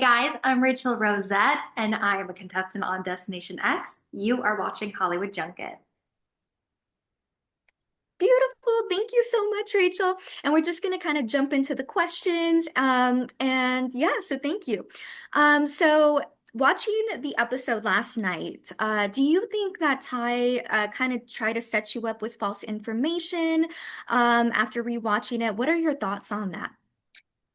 Guys, I'm Rachel Rosette, and I am a contestant on Destination X. You are watching Hollywood Junket. Beautiful. Thank you so much, Rachel. And we're just going to kind of jump into the questions. And yeah, so thank you. So watching the episode last night, do you think that Ty kind of tried to set you up with false information after rewatching it? What are your thoughts on that?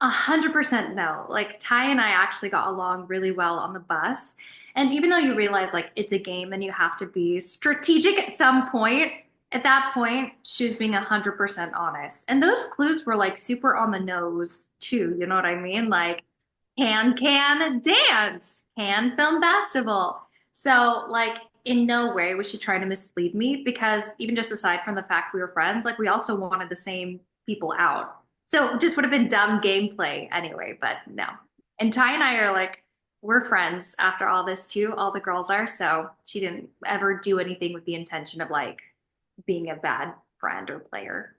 100% no. Like Ty and I actually got along really well on the bus. And even though you realize like it's a game and you have to be strategic at some point, at that point, she was being 100% honest. And those clues were like super on the nose too. You know what I mean? Like can dance, can film festival. So like in no way was she trying to mislead me because even just aside from the fact we were friends, like we also wanted the same people out. So it just would have been dumb gameplay anyway, but no. And Ty and I are like, we're friends after all this too. All the girls are. So she didn't ever do anything with the intention of like being a bad friend or player.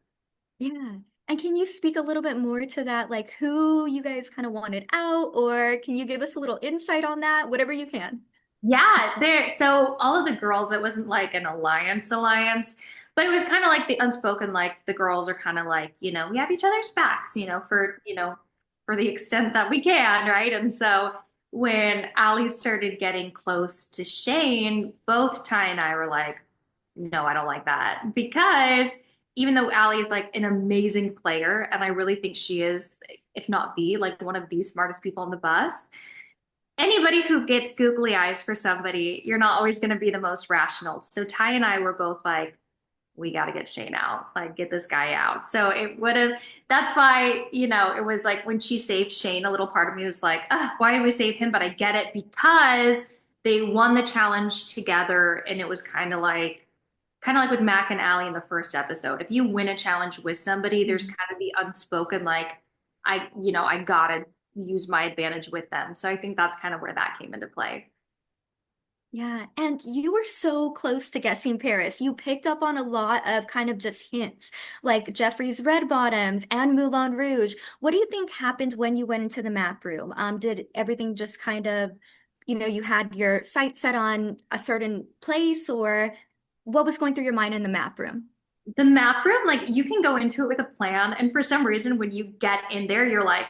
Yeah. And can you speak a little bit more to that, like who you guys kind of wanted out, or can you give us a little insight on that? Whatever you can. Yeah, there. So all of the girls, it wasn't like an alliance, but it was kind of like the unspoken, like the girls are kind of like, we have each other's backs, for the extent that we can, right? And so when Allie started getting close to Shane, both Ty and I were like, no, I don't like that. Because even though Allie is like an amazing player, and I really think she is, if not the, like one of the smartest people on the bus, anybody who gets googly eyes for somebody, you're not always going to be the most rational. So Ty and I were both like, we got to get Shane out, like get this guy out. So it would have, that's why, it was like when she saved Shane, a little part of me was like, why did we save him? But I get it because they won the challenge together. And it was kind of like with Mac and Allie in the first episode. If you win a challenge with somebody, there's Mhm. kind of the unspoken, like, I gotta use my advantage with them. So I think that's kind of where that came into play. Yeah, and you were so close to guessing Paris. You picked up on a lot of kind of just hints, like Jeffrey's Red Bottoms and Moulin Rouge. What do you think happened when you went into the map room? Did everything just kind of, you had your sights set on a certain place, or what was going through your mind in the map room? The map room, like you can go into it with a plan, and for some reason, when you get in there, you're like,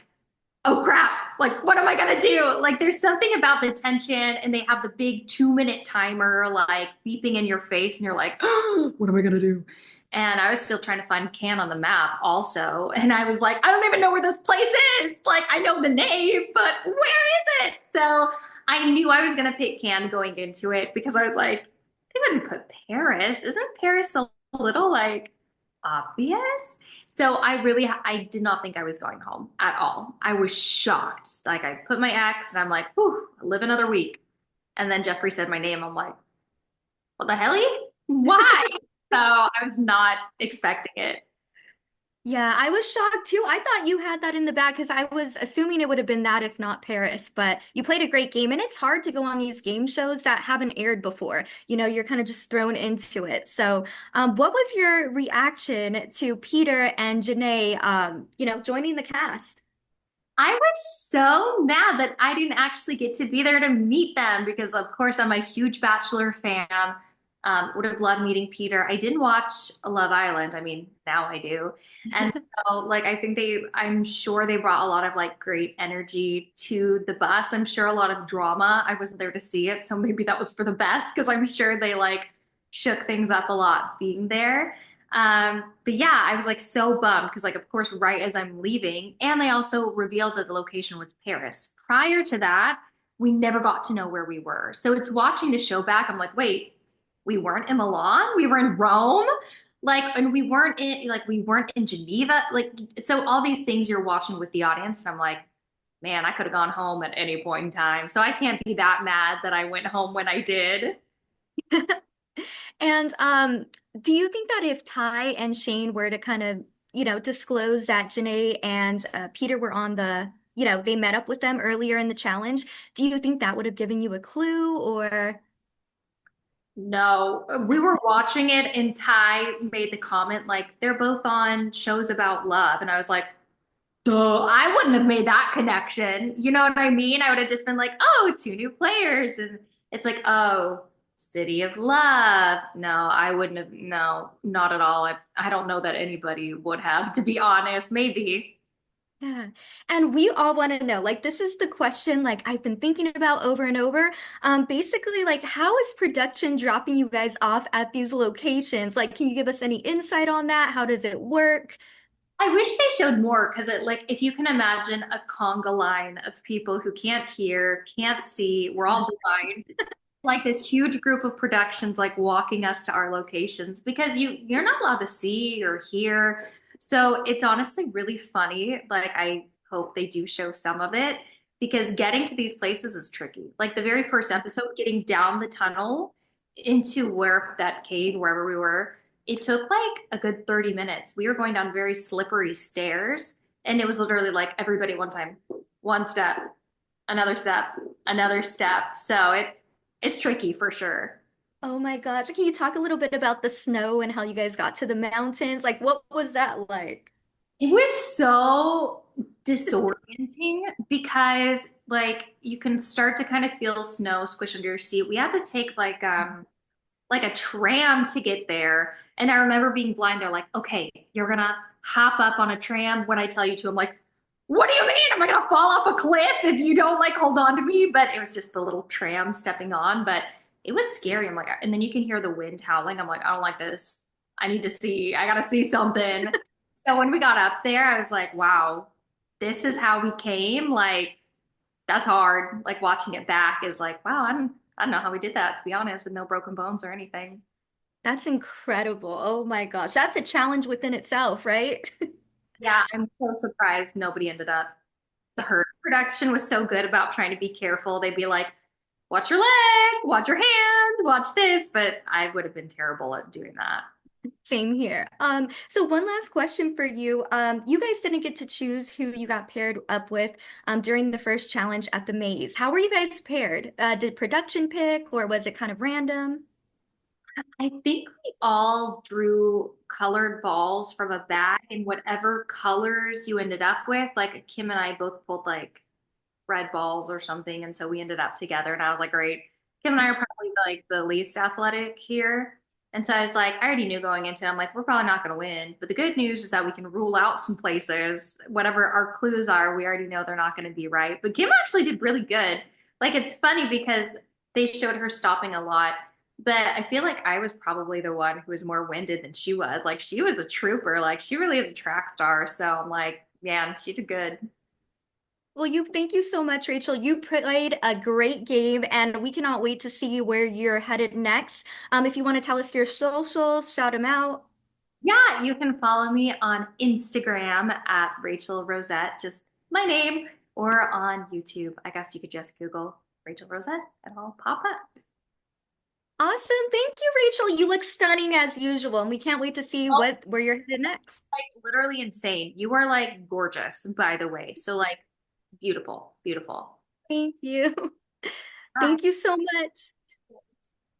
oh crap, like what am I gonna do? Like there's something about the tension, and they have the big 2-minute timer like beeping in your face, and you're like, oh, what am I gonna do? And I was still trying to find Can on the map also. And I was like, I don't even know where this place is. Like, I know the name, but where is it? So I knew I was going to pick Can going into it because I was like, they wouldn't put Paris. Isn't Paris a little like obvious? So I did not think I was going home at all. I was shocked. Like, I put my ex and I'm like, whew, live another week. And then Jeffrey said my name. I'm like, what the hell? Why? So I was not expecting it. Yeah, I was shocked too. I thought you had that in the bag because I was assuming it would have been that if not Paris. But you played a great game, and it's hard to go on these game shows that haven't aired before. You're kind of just thrown into it. So, what was your reaction to Peter and Janae, joining the cast? I was so mad that I didn't actually get to be there to meet them because, of course, I'm a huge Bachelor fan. Would have loved meeting Peter. I didn't watch Love Island. I mean, now I do. And so, like, I'm sure they brought a lot of like great energy to the bus. I'm sure a lot of drama. I wasn't there to see it, so maybe that was for the best because I'm sure they like shook things up a lot being there. But yeah, I was like so bummed because like of course right as I'm leaving, and they also revealed that the location was Paris. Prior to that, we never got to know where we were. So it's watching the show back. I'm like, wait, we weren't in Milan, we were in Rome, like, and we weren't in Geneva, like, so all these things you're watching with the audience, and I'm like, man, I could have gone home at any point in time. So I can't be that mad that I went home when I did. And do you think that if Ty and Shane were to kind of, disclose that Janae and Peter were on they met up with them earlier in the challenge, do you think that would have given you a clue or? No, we were watching it and Ty made the comment like they're both on shows about love. And I was like, duh, I wouldn't have made that connection. You know what I mean? I would have just been like, oh, two new players. And it's like, oh, City of Love. No, I wouldn't have. No, not at all. I don't know that anybody would have, to be honest. Maybe. Yeah. And we all want to know, like, this is the question, like, I've been thinking about over and over. Basically, like, how is production dropping you guys off at these locations? Like, can you give us any insight on that? How does it work? I wish they showed more because it like if you can imagine a conga line of people who can't hear, can't see, we're all blind, like this huge group of productions like walking us to our locations because you're not allowed to see or hear. So it's honestly really funny. Like I hope they do show some of it because getting to these places is tricky. Like the very first episode, getting down the tunnel into where that cave, wherever we were, it took like a good 30 minutes. We were going down very slippery stairs and it was literally like everybody one time, one step, another step, another step. So it's tricky for sure. Oh my gosh. Can you talk a little bit about the snow and how you guys got to the mountains? Like, what was that like? It was so disorienting because like you can start to kind of feel snow squish under your seat. We had to take like a tram to get there. And I remember being blind. They're like, okay, you're gonna hop up on a tram when I tell you to. I'm like, what do you mean? Am I gonna fall off a cliff if you don't like hold on to me? But it was just the little tram stepping on. But it was scary. I'm like, and then you can hear the wind howling. I'm like, I don't like this. I need to see. I gotta see something. So when we got up there, I was like, wow, this is how we came. Like, that's hard. Like watching it back is like, wow, I don't know how we did that, to be honest, with no broken bones or anything. That's incredible. Oh my gosh. That's a challenge within itself, right? Yeah, I'm so surprised nobody ended up. The hurt production was so good about trying to be careful. They'd be like, watch your leg, watch your hand, watch this. But I would have been terrible at doing that. Same here. So one last question for you. You guys didn't get to choose who you got paired up with during the first challenge at the maze. How were you guys paired? Did production pick or was it kind of random? I think we all drew colored balls from a bag, and whatever colors you ended up with, like Kim and I both pulled like red balls or something. And so we ended up together. And I was like, great. Kim and I are probably like the least athletic here. And so I was like, I already knew going into it, I'm like, we're probably not going to win. But the good news is that we can rule out some places. Whatever our clues are, we already know they're not going to be right. But Kim actually did really good. Like, it's funny because they showed her stopping a lot. But I feel like I was probably the one who was more winded than she was. Like, she was a trooper. Like, she really is a track star. So I'm like, man, she did good. Well, you thank you so much, Rachel. You played a great game, and we cannot wait to see where you're headed next. If you want to tell us your socials, shout them out. Yeah, you can follow me on Instagram at Rachel Rosette, just my name, or on YouTube. I guess you could just Google Rachel Rosette and I'll pop up. Awesome. Thank you, Rachel. You look stunning as usual, and we can't wait to see Oh, where you're headed next. like literally insane. You are like gorgeous, by the way. So like beautiful, beautiful. Thank you. Bye. Thank you so much.